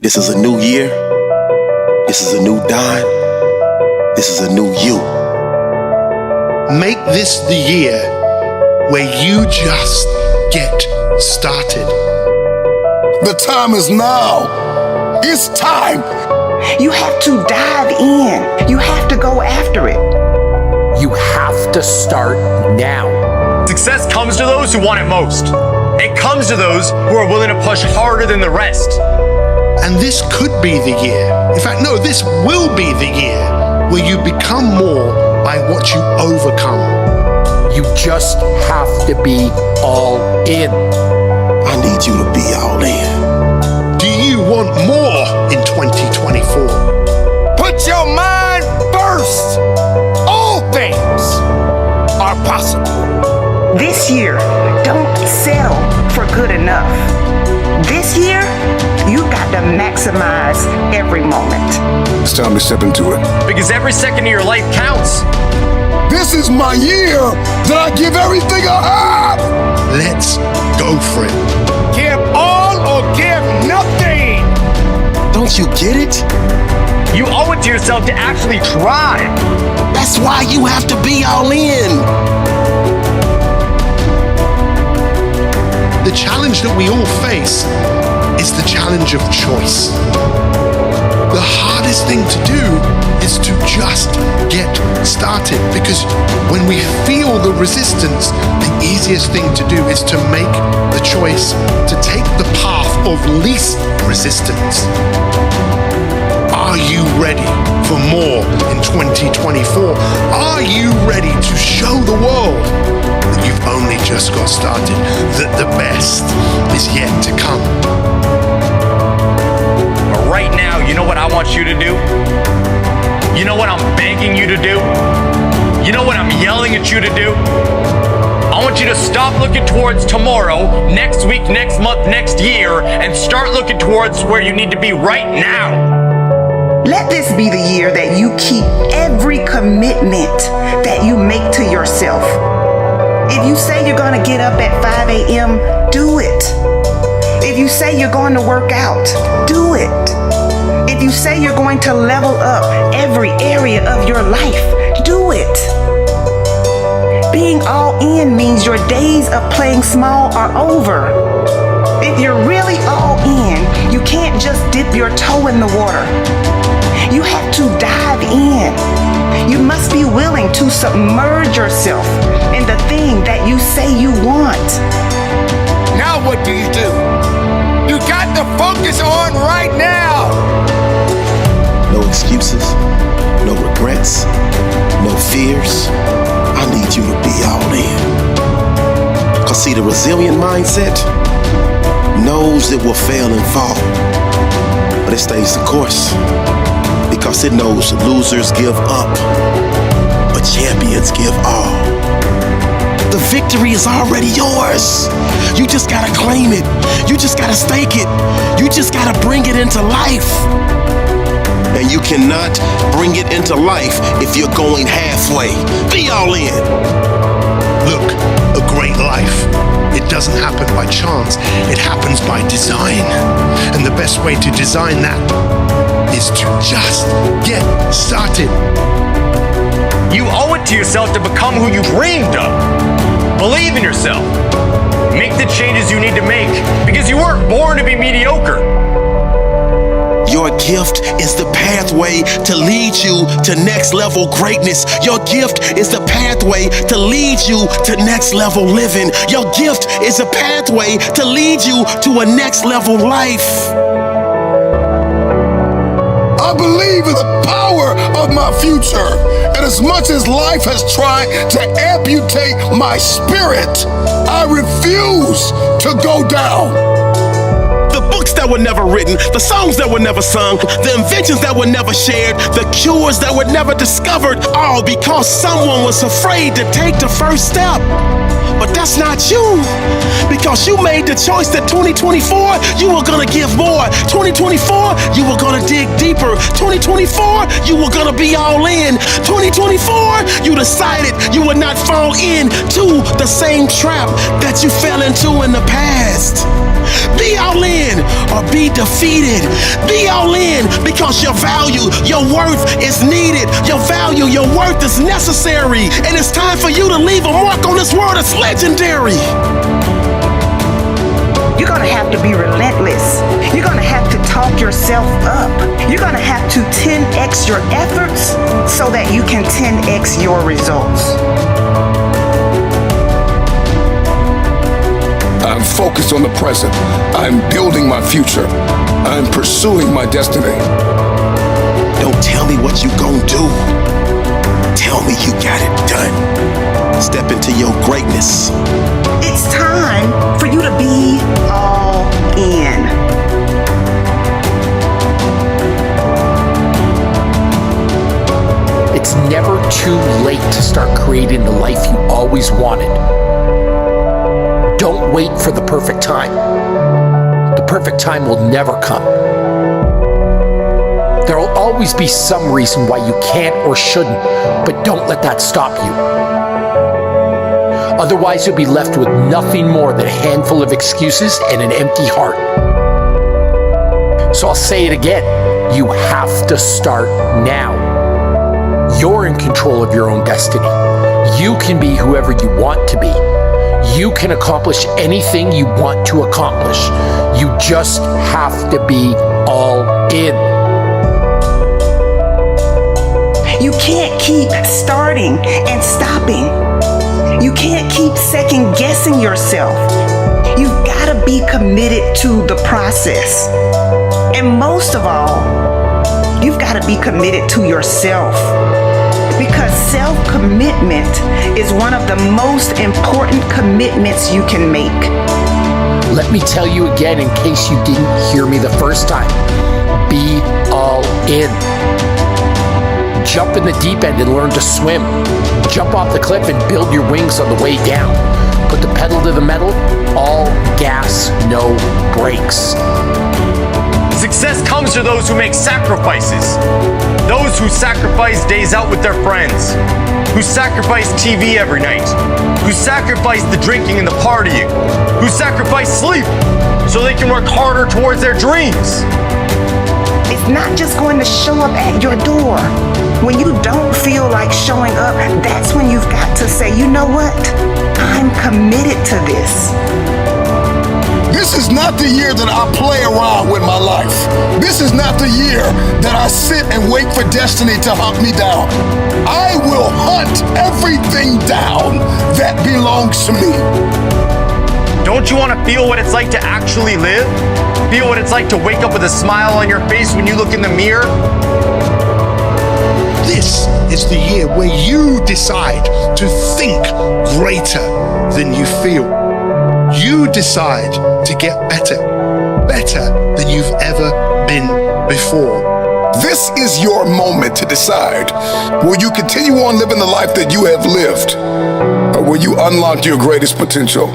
This is a new year. This is a new Don. This is a new you. Make this the year where you just get started. The time is now. It's time. You have to dive in. You have to go after it. You have to start now. Success comes to those who want it most. It comes to those who are willing to push harder than the rest. And this could be the year. In fact, no, this will be the year where you become more by what you overcome. You just have to be all in. I need you to be all in. Do you want more in 2024? Put your mind first. All things are possible. This year, don't settle for good enough. This year, you got to maximize every moment. It's time to step into it. Because every second of your life counts. This is my year that I give everything I have. Let's go for it. Give all or give nothing. Don't you get it? You owe it to yourself to actually try. That's why you have to be all in. The challenge that we all face is the challenge of choice. The hardest thing to do is to just get started, because when we feel the resistance, the easiest thing to do is to make the choice to take the path of least resistance. Are you ready for more in 2024? Are you ready to show the world that you've only just got started, that the best is yet to come? But right now, you know what I want you to do? You know what I'm begging you to do? You know what I'm yelling at you to do? I want you to stop looking towards tomorrow, next week, next month, next year, and start looking towards where you need to be right now. Let this be the year that you keep every commitment that you make to yourself. If you say you're going to get up at 5 a.m., do it. If you say you're going to work out, do it. If you say you're going to level up every area of your life, do it. Being all in means your days of playing small are over. If you're really all in, you can't just dip your toe in the water. You have to dive in. You must be willing to submerge yourself in the thing that you say you want. Now what do? You got to focus on right now. No excuses, no regrets, no fears. I need you to be all in. Cause see, the resilient mindset knows it will fail and fall, but it stays the course. Because it knows losers give up, but champions give all. The victory is already yours. You just gotta claim it. You just gotta stake it. You just gotta bring it into life. And you cannot bring it into life if you're going halfway. Be all in. Look, a great life, it doesn't happen by chance. It happens by design. And the best way to design that is to just get started. You owe it to yourself to become who you dreamed of. Believe in yourself. Make the changes you need to make, because you weren't born to be mediocre. Your gift is the pathway to lead you to next level greatness. Your gift is the pathway to lead you to next level living. Your gift is a pathway to lead you to a next level life. I believe in the power of my future. And as much as life has tried to amputate my spirit, I refuse to go down. The books that were never written, the songs that were never sung, the inventions that were never shared, the cures that were never discovered, all because someone was afraid to take the first step. But that's not you, because you made the choice that 2024, you were gonna give more. 2024, you were gonna dig deeper. 2024, you were gonna be all in. 2024, you decided you would not fall into the same trap that you fell into in the past. Be all in or be defeated. Be all in because your value, your worth is needed. Your value, your worth is necessary. And it's time for you to leave a mark on this world that's legendary. You're gonna have to be relentless. You're gonna have to talk yourself up. You're gonna have to 10x your efforts so that you can 10x your results. I'm focused on the present. I'm building my future. I'm pursuing my destiny. Don't tell me what you gon' do. Tell me you got it done. Step into your greatness. It's time for you to be all in. It's never too late to start creating the life you always wanted. Don't wait for the perfect time. The perfect time will never come. There will always be some reason why you can't or shouldn't, but don't let that stop you. Otherwise, you'll be left with nothing more than a handful of excuses and an empty heart. So I'll say it again. You have to start now. You're in control of your own destiny. You can be whoever you want to be. You can accomplish anything you want to accomplish. You just have to be all in. You can't keep starting and stopping. You can't keep second guessing yourself. You've got to be committed to the process. And most of all, you've got to be committed to yourself. Because self-commitment is one of the most important commitments you can make. Let me tell you again in case you didn't hear me the first time. Be all in. Jump in the deep end and learn to swim. Jump off the cliff and build your wings on the way down. Put the pedal to the metal, all gas, no brakes. Success comes to those who make sacrifices. Those who sacrifice days out with their friends. Who sacrifice TV every night. Who sacrifice the drinking and the partying. Who sacrifice sleep so they can work harder towards their dreams. It's not just going to show up at your door. When you don't feel like showing up, that's when you've got to say, you know what? I'm committed to this. This is not the year that I play around with my life. This is not the year that I sit and wait for destiny to hunt me down. I will hunt everything down that belongs to me. Don't you want to feel what it's like to actually live? Feel what it's like to wake up with a smile on your face when you look in the mirror? This is the year where you decide to think greater than you feel. You decide to get better than you've ever been before. This is your moment to decide. Will you continue on living the life that you have lived? Or will you unlock your greatest potential?